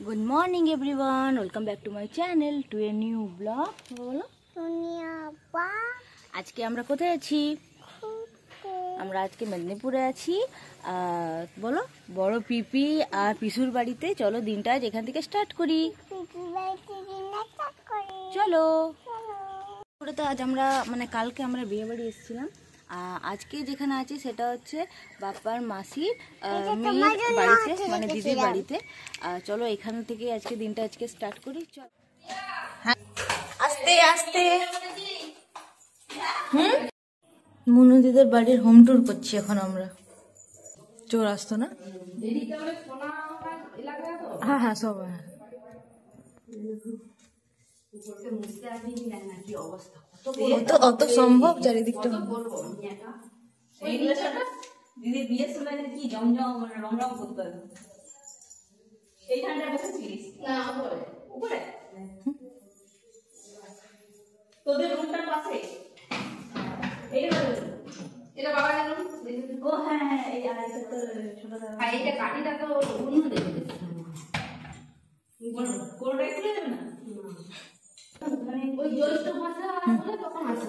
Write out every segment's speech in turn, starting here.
Good morning everyone, welcome back to my channel to a new blog. बोलो আজকে আমরা কোথায় আছি? আমরা আজকে মেদিনীপুরে আছি। বলো, বড় পিপি আর পিসুর বাড়িতে। চলো দিনটা যেখান থেকে স্টার্ট করি। চলো। তো আজ আমরা কালকে আমরা বিয়ে বাড়ি এসেছিলাম। আজকে যেখানে আছি সেটা হচ্ছে বাপ্পার মাসির মেয়ের বাড়িতে, দিদির বাড়িতে। চলো এখান থেকে আজকে দিনটা স্টার্ট করি। চলো আস্তে আস্তে। মুনু দিদির বাড়ির হোম ট্যুর করছি এখন আমরা। চোর আসতো না? হ্যাঁ হ্যাঁ সব। অত সম্ভব চারিদিকটা। দিদি বিয়ের সময় কি জমজম রমরম করতে হবে। এইখানটা বসেছিলিস না? উপরে তোদের রুমটার পাশে। এটা বাবা জানো? ও হ্যাঁ হ্যাঁ, এই আরেকটা তো ছোট দাদা। আর এইটা কাটিটা তো অন্য দেবে। কোনটাই খুলে দেবে না?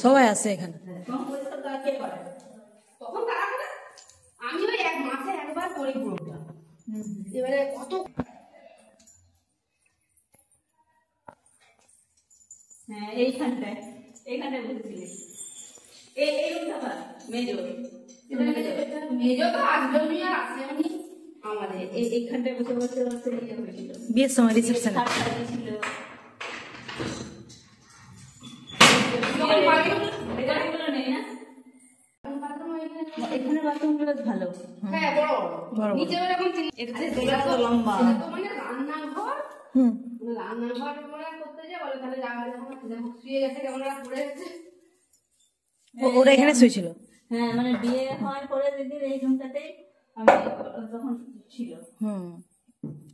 সবাই আছে এখানে। আমি ওই এক মাসে একবার করি পুরোটা। এবারে কত হ্যাঁ এইখানটায় বসেছিলিস। এই রুমটা মেজো তো আসবে আর আসেনি আমাদের। এইখানটায় বসে বসে বসে হয়েছিল বিয়ের সময় রিসেপশনে। এখানে বাথরুমগুলো ভালো। হ্যাঁ বড় নিচে এরকম লম্বা রান্নাঘর। রান্নাঘর করতে যে বলে তাহলে জায়গা যখন শুয়ে গেছে কেমন পড়ে গেছে। ওরা এখানে শুয়েছিল। হ্যাঁ বিয়ে হওয়ার পরে দিদির এই রুমটাতেই আমি তখন ছিল।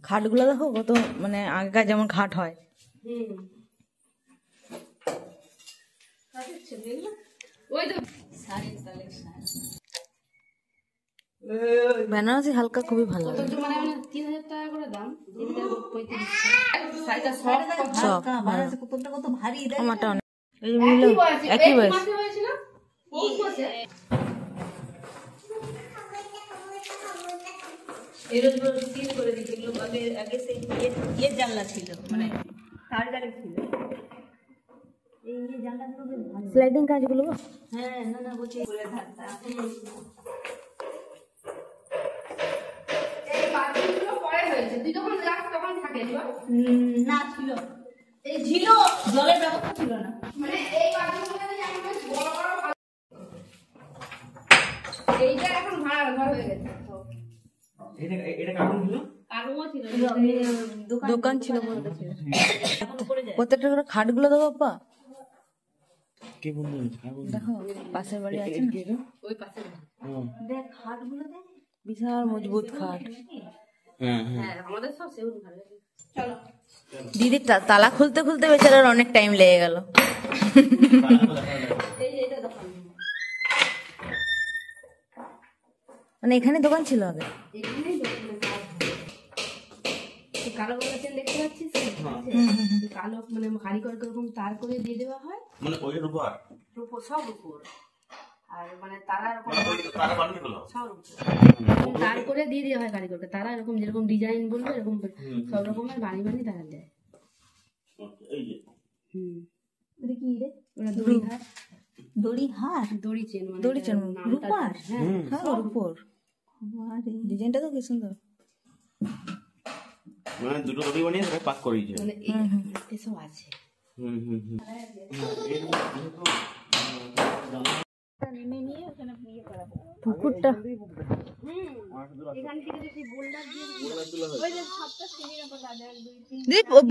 খাটগুলো দেখো কত আগেকার যেমন খাট হয়। বেনারসি হালকা খুবই ভালো লাগে। 3000 টাকা করে দাম। একই বয়স। জানলা ছিল স্লাইডিং কাজগুলো। হ্যাঁ না বলছি না ছিল। এই ছিল জলের ব্যবস্থা ছিল না। এই এইটা এখন ভাড়া ঘর হয়ে গেছে। দোকান ছিল প্রত্যেকটা করে খাটগুলো দেবো বাপ্পা। দেখো পাশের বাড়ি আছে না, ওই পাশের দেখ খাটগুলো দেখ, বিশাল মজবুত খাট। আমাদের সব সেগুন খাট। চলো দিদির তালা খুলতে খুলতে বেচারার অনেক টাইম লেগে গেল। এখানে দোকান ছিল আগে। কালো গোলাচেন দেখতে পাচ্ছিস? কালো কারিগর এরকম তার করে দিয়ে দেওয়া হয়। রূপোর সব রূপোর। আর তারা এরকম সব তার করে দিয়ে দেওয়া হয় কারিগরকে। তারা এরকম যেরকম ডিজাইন বলবে এরকম সব রকমের বানিয়ে তারা দেয়। ওটা কি রে? ওটা দড়ি চেন রূপার। হ্যাঁ রূপোর। ডিজাইনটা তো কি সুন্দর। দুটো দড়ি বানিয়ে পাক করিয়েছে। এসব আছে। পুকুরটা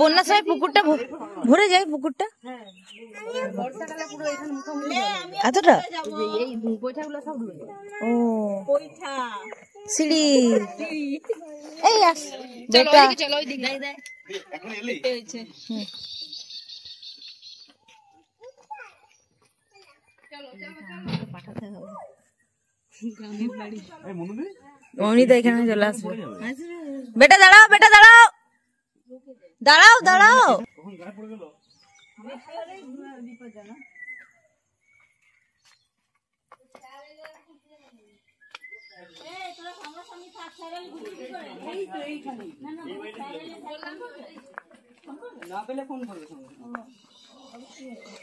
বন্যার সময় পুকুরটা ভরে যায়। পুকুরটা এতটা ও সিঁড়ি। এই চলো ওই দিক পাঠাতে হবে। অমনি তো এখানে চলে আসবে। বেটা দাঁড়াও, বেটা দাঁড়াও। দাঁড়াও দাঁড়াও।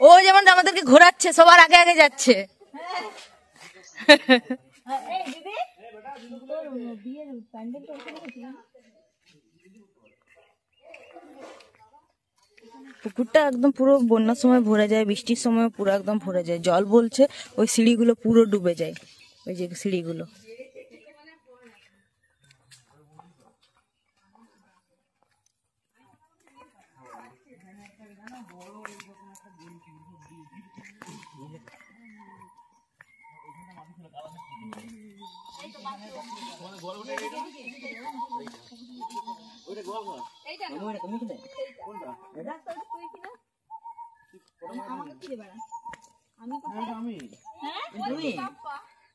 ও যেমন আমাদেরকে ঘোরাচ্ছে, সবার আগে আগে যাচ্ছে। পুকুরটা একদম পুরো বন্যার সময় ভরে যায়, বৃষ্টির সময় পুরো একদম ভরে যায়, জল বলছে ওই সিঁড়িগুলো পুরো ডুবে যায়, ওই যে সিঁড়িগুলো।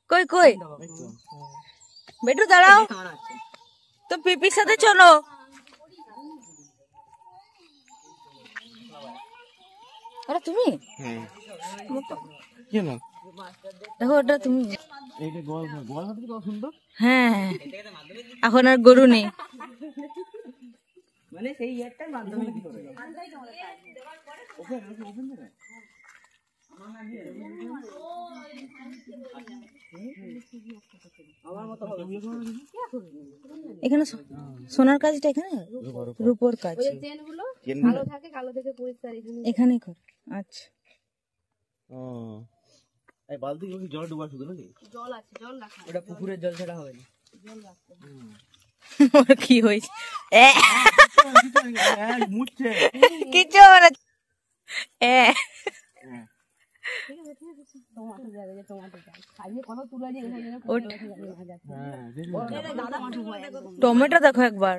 কই কই বেটু দাঁড়াও, তো পিপির সাথে চলো। আরে তুমি দেখো ওটা তুমি। হ্যাঁ এখন আর গরু নেই। মানে সেই ইয়ারটার মাধ্যমে কি করে এখানে সোনার কাজটা, এখানে রূপোর কাজ, কালো থাকে, কালো থেকে পরিষ্কার এখানেই কর। আচ্ছা এই বালতি কি জল ডুবা শুধু নাকি? জল আছে, জল রাখা, ওটা পুকুরের জল ছাড়া হবে না। জল রাখতে কি হয়েছে মুছছে কিছু মানে টমেটো দেখো একবার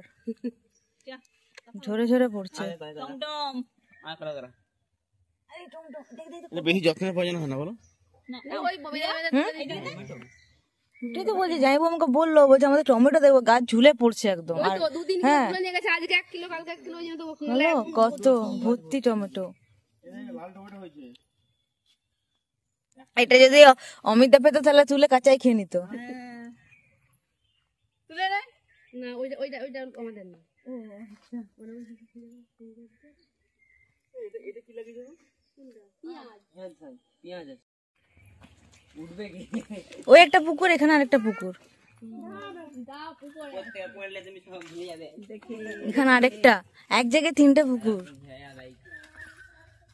ঝরে ঝরে পড়ছে। বেশি যত্নের প্রয়োজন হয় না বলো? তুই তো বলছি যাইবো, আমাকে বললো, বলছে আমাদের টমেটো দেখবো, গাছ ঝুলে পড়ছে একদম। হ্যাঁ কত ভর্তি টমেটো। এটা যদি অমিত দা পেতো তাহলে তুলে কাঁচাই খেয়ে নিত। তুলে না, ওইটা ওইটা ওইটা আমাদের না। এটা কি লাগিয়ে দেবো? পেঁয়াজ আছে, উঠবে কি? ওই একটা পুকুর, এখানে আরেকটা পুকুর, এখানে আরেকটা, এক জায়গায় তিনটা পুকুর।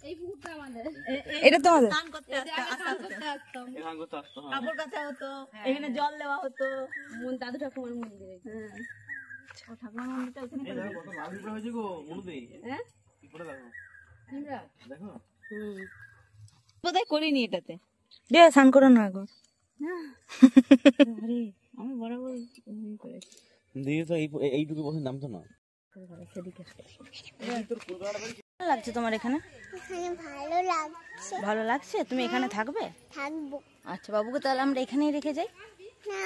এই পুকুরটা আমাদের, এটা তো আমাদের। এখানে জল দেওয়া হতো, দাদু ঠাকুমার মন্দিরে। বোধহয় করিনি এটাতে, স্নান করো না এখন। আমি বরাবর দিয়ে তো এইটুকু বসে নামতো না। লাগছে তোমার এখানে? ভালো লাগছে। ভালো লাগছে, তুমি এখানে থাকবে? থাকবো। আচ্ছা বাবুকে তাহলে আমরা এখানেই রেখে যাই। না,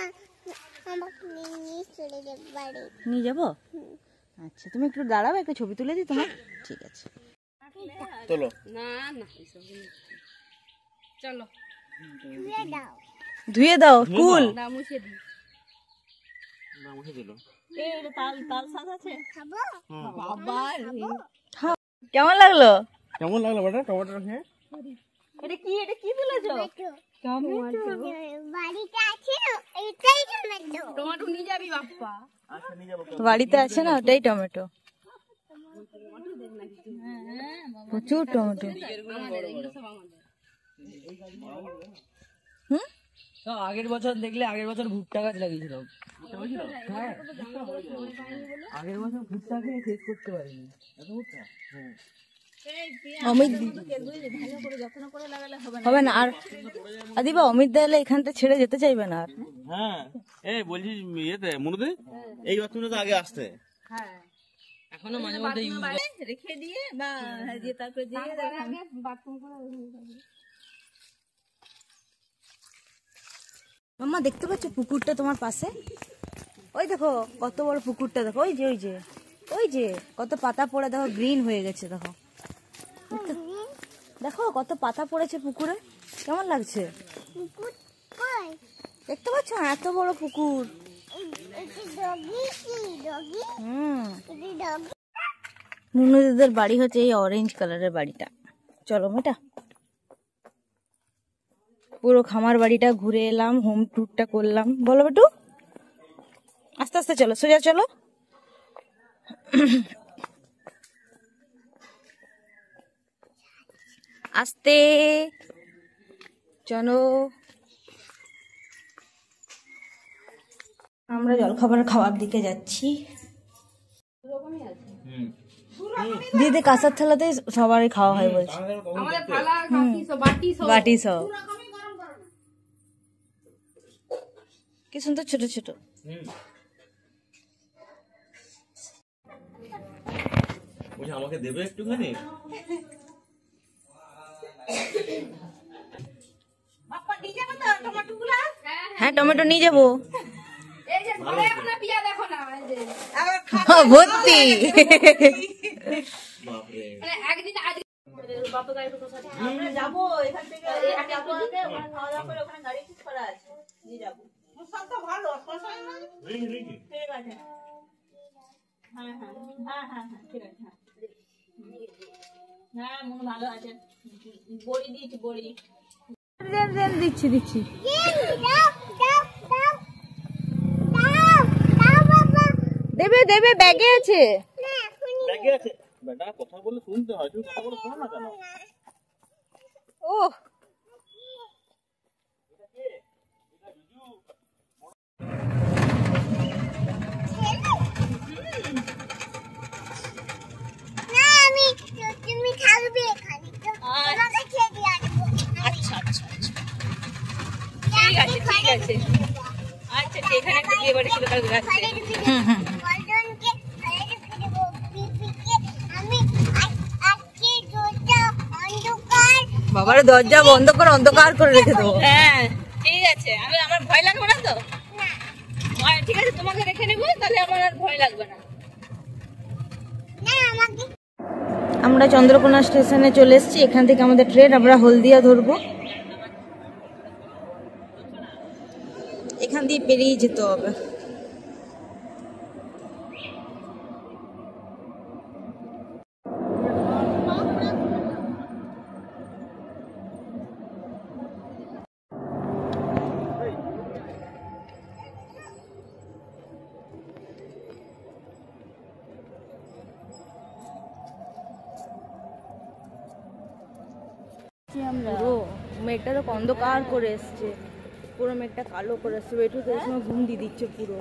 আমাকে নিয়ে চলে যাবে বাড়ি। নিয়ে যাবো? আচ্ছা তুমি একটু দাঁড়াবে, একটা ছবি তুলে দিই তোমার। ঠিক আছে চলো। না না চলো ধুয়ে দাও। ধুয়ে দাও, কুল না মুছে দিই। না মুছে দিল। খাবো? কেমন লাগলো? কেমন লাগলো বেটা টমেটো খেয়ে? এটা কি তুলেছো? বাড়িতে আছে না, এটাই টমেটো। টমেটো নিয়ে যাবি বাপ্পা? আচ্ছা নিয়ে যাবো। বাড়িতে আছে না, ওটাই টমেটো, প্রচুর টমেটো। আগের বছর দেখলে, আগের বছর ভুট্টা গাছ লাগিয়েছিলাম। হ্যাঁ আগের বছর ভুট্টা খেয়ে শেষ করতে পারিনি। এত ভুট্টা। হ্যাঁ অমিত হবে না আর, আদিবা অমিত দা এলে এখানটা ছেড়ে যেতে চাইবে না আর। হ্যাঁ এই বলছি ইয়েতে মনুদে এই বাথরুমে তো আগে আসতে। হ্যাঁ এখনো মাঝে মধ্যে রেখে দিয়ে বা দিয়ে তারপরে বাথরুম করে মাম্মা দেখতে পাচ্ছ পুকুরটা তোমার পাশে? ওই দেখো কত বড় পুকুরটা, দেখো ওই যে ওই যে কত পাতা পড়ে দেখো, গ্রিন হয়ে গেছে দেখো। দেখো কত পাতা পড়েছে পুকুরে, কেমন লাগছে পুকুর কই? দেখতে পাচ্ছ? এত বড় পুকুর। এটা ডগি কি ডগি? এটা ডগি। নুনুদের বাড়ি হচ্ছে এই অরেঞ্জ কালারের বাড়িটা। চলো মেটা, পুরো খামার বাড়িটা ঘুরে এলাম, হোম ট্যুরটা করলাম। বলো বেটু, আস্তে আস্তে চলো, সোজা চলো। আস্তে চলো। আমরা জলখাবার খাওয়ার দিকে যাচ্ছি। দিদি কাঁসার থালাতে সবারই খাওয়া হয় বলছে, আমাদের থালা বাটি সব বাটি সব কি সুন্দর ছোট ছোট। আমাকে দেবে একটুখানি। হ্যাঁ টমেটো নিয়ে যাবো, এই যে ঘরে এখন পিয়া দেখো না, এই যে ভর্তি। মানে একদিন আজ আমরা যাবো এখান থেকে, খাওয়া দাওয়া করে ওখানে গাড়ি ঠিক করা আছে, নিয়ে যাবো। ভালো ঠিক আছে, হ্যাঁ হ্যাঁ হ্যাঁ হ্যাঁ হ্যাঁ ঠিক আছে, হ্যাঁ মন ভালো আছে। বড়ি দিচ্ছি, বড়ি দিচ্ছি দিচ্ছি। দেবে দেবে, ব্যাগে আছে। ব্যাগে আছে বেটা, কথা বলে শুনতে হয়, তুমি কথা বলে শোনো না কেন? ও তুমি থাকবে এখানে, তোমাকে খেয়ে দিয়ে আসবো। আচ্ছা আচ্ছা আচ্ছা, ঠিক আছে ঠিক আছে। আচ্ছা এখানে একটা বিয়ে বাড়ি ছিল, কালকে রাত্রে। বলদনকে রেখে দেবো, পিপিকে আমি আজকে দরজা অন্ধকার। বাবার দরজা বন্ধ করে অন্ধকার করে রেখে দেবো। হ্যাঁ ঠিক আছে, আমি আমার ভয় লাগবে না তো। না ঠিক আছে, তোমাকে রেখে নেবো, তাহলে আমার আর ভয় লাগবে না। না আমাকে আমরা চন্দ্রকোনা স্টেশনে চলে এসেছি, এখান থেকে আমাদের ট্রেন, আমরা হলদিয়া ধরবো। এখান দিয়ে পেরিয়ে যেতে হবে। পুরো মেঘটা তো অন্ধকার করে এসছে, পুরো মেঘটা কালো করে এসছে। বেটু তো এই সময় ঘুম দিয়ে দিচ্ছে পুরো।